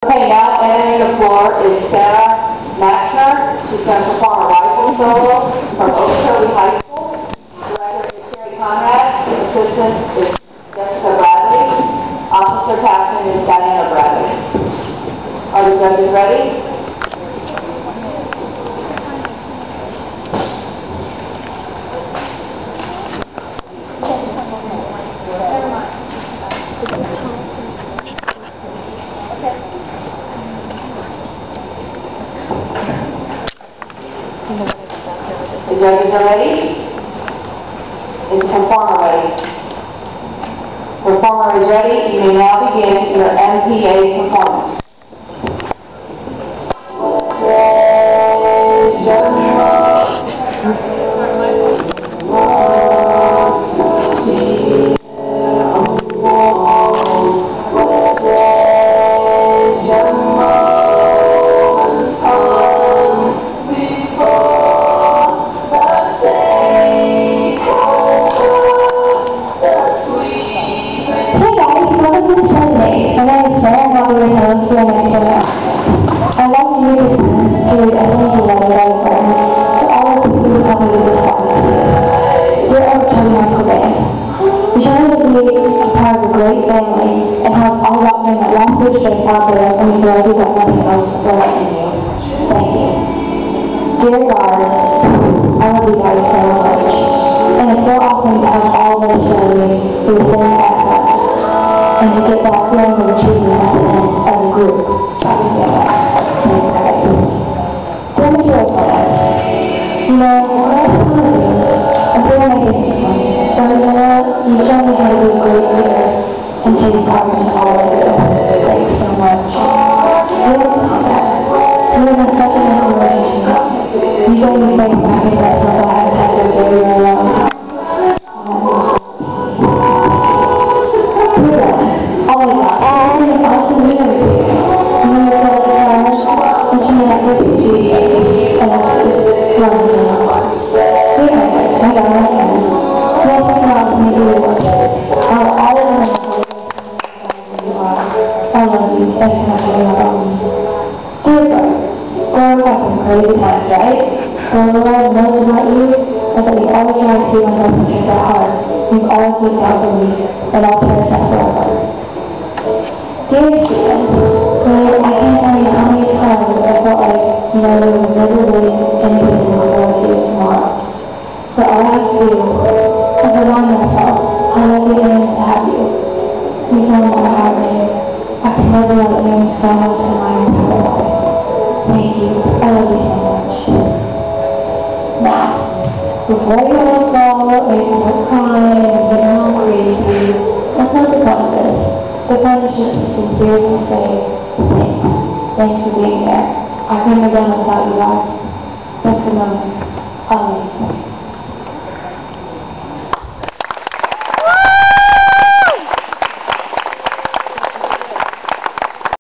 Okay, now entering the floor is Sarah Maixner. She's going to perform a rifle solo from Okeechobee High School. Director is Assistant is Jessica Bradley. Officer Captain is Diana Bradley. Are the judges ready? The judges are ready? Is the performer ready? Performer is ready. You may now begin your MPA performance. My name is Sarah Maixner. I love you to carry a thank you letter to all of the people who helped me with this song. Dear Okeechobee High School Band, we try to be a part of a great family and help all that men that lost their strength out there and we feel like we've got nothing else for like you. Thank you. Dear God, I love you guys so much. And it's so awesome to have all of us show you through the same background. And to get that feeling of achievement at the end as a group. Dear Mr. Rosemont, you know, when I was telling you, I feel like I did this one. But you know, you showed me how to be a great leader and take progress in all I do. Thanks so much. You don't combat. You have been such an inspiration. You gave me faith back in that I haven't had for a very, very long time. Crazy times, right? But what I love about you is that you always try to see my best interest at heart. You've always looked out for me, and I'll cherish that forever. Dear Stephen, I can't tell you how many times I felt like, there was never really anything to look forward to tomorrow. So all I have to do is remind myself how lucky I am to have you. You know my heart, I can never let it mean so much in my entire life. Thank you. I love you so much. Now, before you all go and start crying and get all crazy, that's not the point of this. The point is just to sincerely say thanks. Thanks for being there. I couldn't have done it without you guys. Thanks a million. I love you.